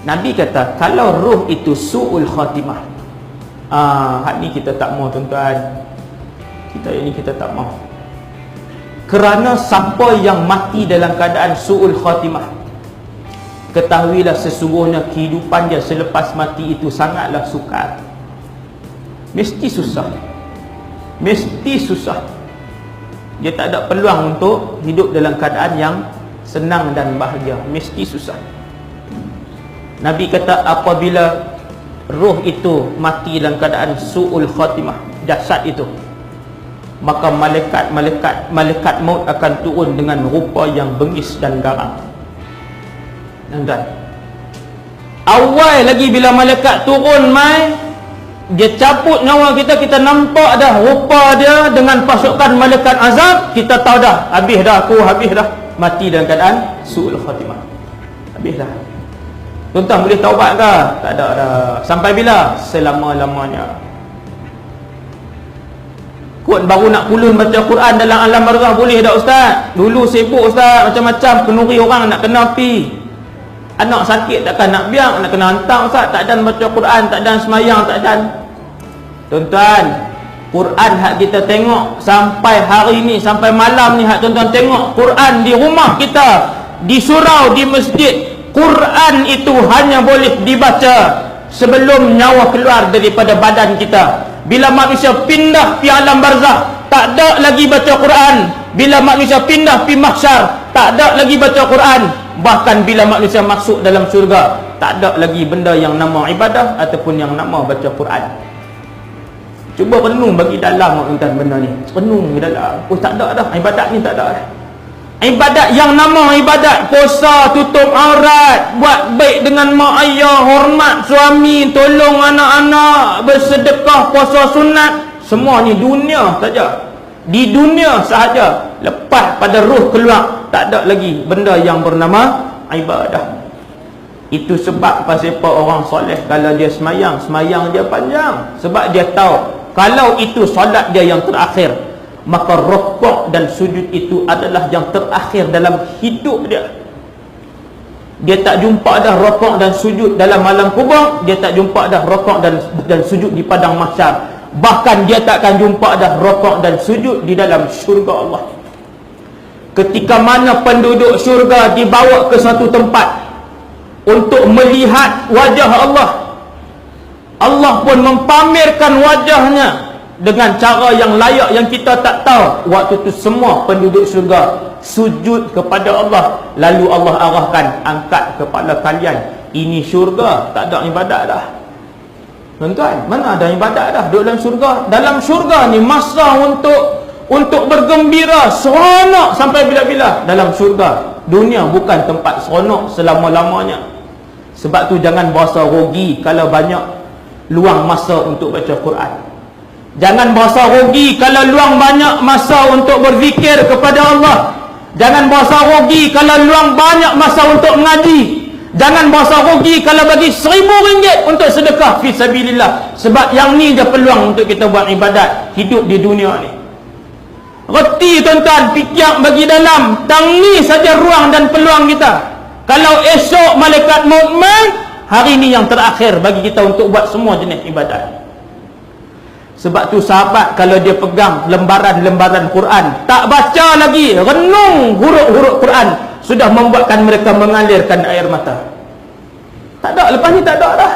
Nabi kata kalau roh itu su'ul khatimah, hak ni kita tak mau tuan-tuan, kita tak mau. Kerana siapa yang mati dalam keadaan su'ul khatimah, ketahuilah sesungguhnya kehidupan dia selepas mati itu sangatlah sukar. Mesti susah. Dia tak ada peluang untuk hidup dalam keadaan yang senang dan bahagia. Mesti susah. Nabi kata apabila roh itu mati dalam keadaan su'ul khatimah, jasad itu, maka malaikat maut akan turun dengan rupa yang bengis dan garang. Dan awal lagi bila malaikat turun dia cabut nyawa kita, kita nampak dah rupa dia dengan pasukan malaikat azab, kita tahu dah habis dah, mati dalam keadaan su'ul khatimah, habis dah. Tuan-tuan boleh taubat ke? Tak ada dah. Sampai bila? Selama-lamanya. Kot baru nak kulun baca Quran dalam alam barzah boleh tak ustaz? Dulu sibuk ustaz, macam-macam kenuri orang nak kena pi. Anak sakit takkan nak biar, nak kena hantar ustaz, tak dan baca Quran, tak dan semayang, tak dan. Tuan-tuan, Quran hak kita tengok sampai hari ni, sampai malam ni hak tuan-tuan tengok Quran di rumah kita, di surau, di masjid. Quran itu hanya boleh dibaca sebelum nyawa keluar daripada badan kita. Bila manusia pindah pi alam barzah, tak ada lagi baca Quran. Bila manusia pindah pi mahsyar, tak ada lagi baca Quran. Bahkan bila manusia masuk dalam syurga, tak ada lagi benda yang nama ibadah ataupun yang nama baca Quran. Cuba renung bagi dalam tuan benda ni. Renung dalam. Oh tak ada dah, ibadat ni tak ada dah. Ibadat yang nama ibadat, puasa, tutup aurat, buat baik dengan mak ayah, hormat suami, tolong anak-anak, bersedekah, puasa sunat, semua ni dunia saja. Di dunia sahaja. Lepas pada roh keluar, tak ada lagi benda yang bernama ibadah. Itu sebab pasal orang soleh kalau dia semayang dia panjang. Sebab dia tahu kalau itu solat dia yang terakhir, maka rukuk dan sujud itu adalah yang terakhir dalam hidup dia. Dia tak jumpa dah rukuk dan sujud dalam alam kubur, dia tak jumpa dah rukuk dan sujud di padang mahsyar. Bahkan dia tak akan jumpa dah rukuk dan sujud di dalam syurga Allah. Ketika mana penduduk syurga dibawa ke satu tempat untuk melihat wajah Allah, Allah pun mempamerkan wajahnya dengan cara yang layak yang kita tak tahu. Waktu itu semua penduduk syurga sujud kepada Allah. Lalu Allah arahkan, angkat kepala kalian, ini syurga, tak ada ibadat dah. Tuan-tuan, mana ada ibadat dah duduk dalam syurga? Dalam syurga ni masa untuk bergembira, seronok sampai bila-bila dalam syurga. Dunia bukan tempat seronok selama-lamanya. Sebab tu jangan berasa rugi kalau banyak luang masa untuk baca Quran. Jangan berasa rugi kalau luang banyak masa untuk berzikir kepada Allah. Jangan berasa rugi kalau luang banyak masa untuk mengaji. Jangan berasa rugi kalau bagi RM1,000 untuk sedekah fi sabilillah. Sebab yang ni je peluang untuk kita buat ibadat hidup di dunia ni. Reti tuan-tuan, fikir bagi dalam. Tang ni saja ruang dan peluang kita. Kalau esok malaikat maut hari ni yang terakhir bagi kita untuk buat semua jenis ibadat. Sebab tu sahabat kalau dia pegang lembaran-lembaran Quran, tak baca lagi, renung huruf-huruf Quran, sudah membuatkan mereka mengalirkan air mata. Tak ada, lepas ni tak ada dah.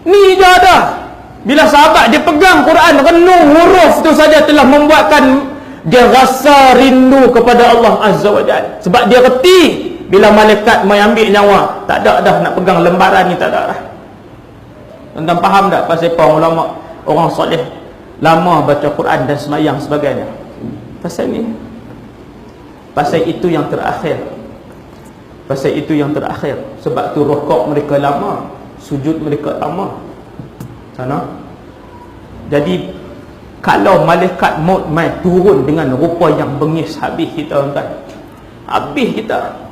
Ni je ada. Bila sahabat dia pegang Quran, renung huruf tu saja telah membuatkan dia rasa rindu kepada Allah Azza wa Jalla. Sebab dia reti bila malaikat mengambil nyawa, tak ada dah nak pegang lembaran ni, tak ada dah. Tuan-tuan faham tak pasal para ulama orang soleh lama baca Quran dan semayang sebagainya? Pasal ni, pasal itu yang terakhir. Pasal itu yang terakhir. Sebab tu rukuk mereka lama, sujud mereka lama sana. Jadi kalau malaikat maut mai turun dengan rupa yang bengis, habis kita tuan-tuan, habis kita.